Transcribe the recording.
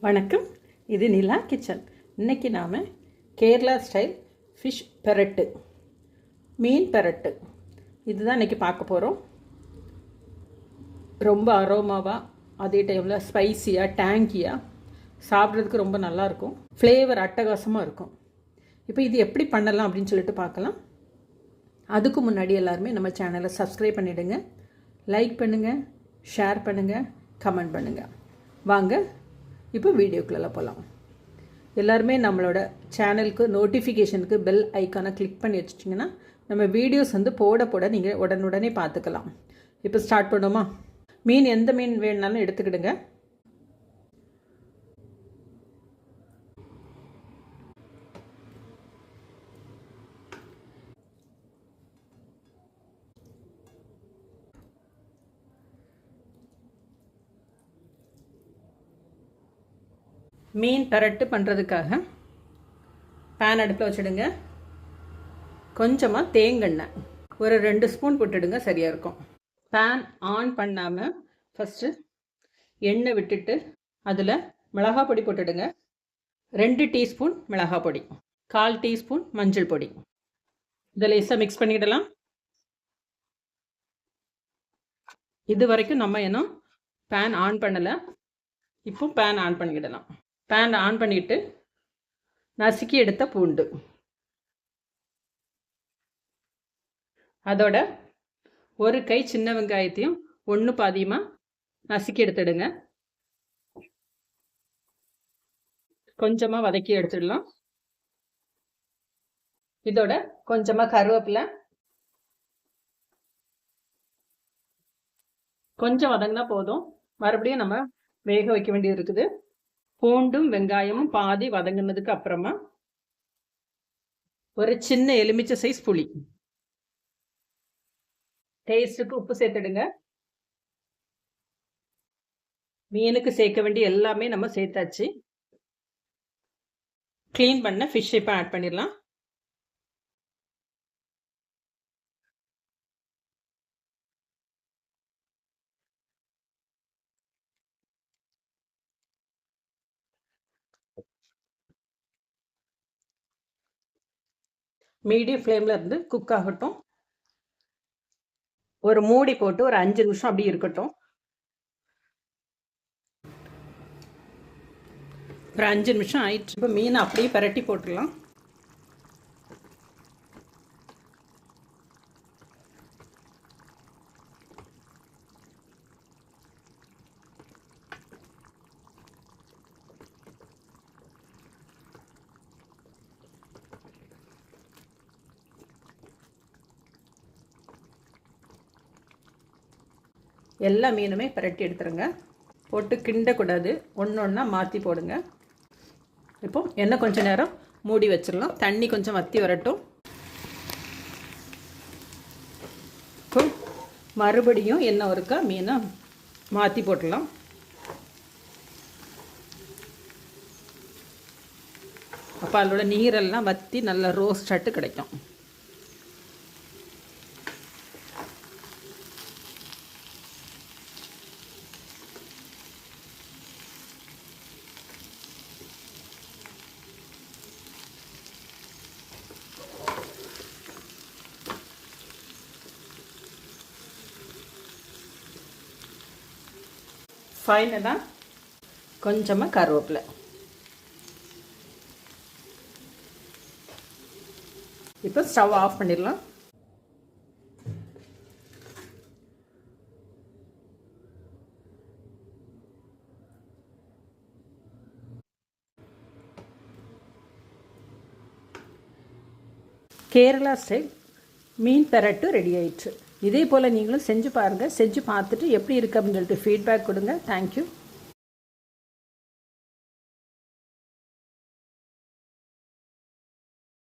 வணக்கம், இது நிலா கிச்சன். இன்றைக்கி நாம் கேரளா ஸ்டைல் ஃபிஷ் பெரட்டு, மீன் பெரட்டு இதுதான் இன்றைக்கி பார்க்க போகிறோம். ரொம்ப அரோமாவாக, அதே டைமில் ஸ்பைஸியாக, டேங்கியாக, சாப்பிட்றதுக்கு ரொம்ப நல்லாயிருக்கும். ஃப்ளேவர் அட்டகாசமாக இருக்கும். இப்போ இது எப்படி பண்ணலாம் அப்படின்னு சொல்லிட்டு பார்க்கலாம். அதுக்கு முன்னாடி எல்லாருமே நம்ம சேனலை சப்ஸ்கிரைப் பண்ணிவிடுங்க, லைக் பண்ணுங்கள், ஷேர் பண்ணுங்கள், கமெண்ட் பண்ணுங்கள். வாங்க இப்போ வீடியோக்குள்ளே போகலாம். எல்லாருமே நம்மளோட சேனலுக்கு நோட்டிஃபிகேஷனுக்கு பெல் ஐக்கானை கிளிக் பண்ணி வச்சுட்டிங்கன்னா நம்ம வீடியோஸ் போட நீங்கள் உடனுடனே பார்த்துக்கலாம். இப்போ ஸ்டார்ட் பண்ணுவோமா? மீன் எந்த மீன் வேணுனாலும் எடுத்துக்கிடுங்க. மீன் பெரட்டு பண்ணுறதுக்காக பேன் அடுப்பில் வச்சுடுங்க. கொஞ்சமாக தேங்கெண்ணெய் ஒரு 2 ஸ்பூன் போட்டுடுங்க, சரியாக இருக்கும். பேன் ஆன் பண்ணாமல் ஃபஸ்ட்டு எண்ணெய் விட்டுட்டு அதில் மிளகாய் பொடி போட்டுடுங்க. 2 டீஸ்பூன் மிளகாய் பொடி, 1/4 டீஸ்பூன் மஞ்சள் பொடி. இதை லேசாக மிக்ஸ் பண்ணிடலாம். இது வரைக்கும் நம்ம இன்னும் பேன் ஆன் பண்ணலை. இப்போ பேன் ஆன் பண்ணிக்கிடலாம். பேன் ஆன் பண்ணிவிட்டு நசுக்கி எடுத்த பூண்டு, அதோட ஒரு கை சின்ன வெங்காயத்தையும் 1 பாதியமாக நசுக்கி எடுத்துடுங்க. கொஞ்சமாக வதக்கி எடுத்துடலாம். இதோட கொஞ்சமாக கருவேப்பிலை, கொஞ்சம் வதங்கினா போதும். மறுபடியும் நம்ம வேக வைக்க வேண்டியது இருக்குது. பூண்டும் வெங்காயமும் பாதி வதங்கினதுக்கு அப்புறமா ஒரு சின்ன எலுமிச்சை சைஸ் புளி, டேஸ்ட்டுக்கு உப்பு சேர்த்துடுங்க. மீனுக்கு சேர்க்க வேண்டிய எல்லாமே நம்ம சேர்த்தாச்சு. க்ளீன் பண்ண ஃபிஷ் இப்போ ஆட் பண்ணிடலாம். மீடியம் ஃப்ளேமில் இருந்து குக் ஆகட்டும். ஒரு மூடி போட்டு ஒரு 5 நிமிஷம் அப்படி இருக்கட்டும். ஒரு 5 நிமிஷம் ஆயிடுச்சு. இப்போ மீனை அப்படியே பரட்டி போட்டுடலாம். எல்லா மீனுமே பரட்டி எடுத்துருங்க. போட்டு கிண்டக்கூடாது, ஒன்று ஒன்றா மாற்றி போடுங்க. இப்போ எண்ணெய் கொஞ்சம் நேரம் மூடி வச்சிடலாம். தண்ணி கொஞ்சம் வற்றி வரட்டும். இப்போ மறுபடியும் எண்ணெய் ஒருக்கா மீனை மாற்றி போட்டுடலாம். அப்போ அதோட நீரெல்லாம் வற்றி நல்லா ரோஸ்ட் ஆட்டு கிடைக்கும். ஃபைனலாக கொஞ்சமாக கருவேப்பிலை. இப்போ ஸ்டவ் ஆஃப் பண்ணிடலாம். கேரளா ஸ்டைல் மீன் பெரட்டு ரெடி ஆயிடுச்சு. இதே போல் நீங்களும் செஞ்சு பாருங்கள். செஞ்சு பார்த்துட்டு எப்படி இருக்குது அப்படின்னு சொல்லிட்டு ஃபீட்பேக் கொடுங்க. தேங்க்யூ.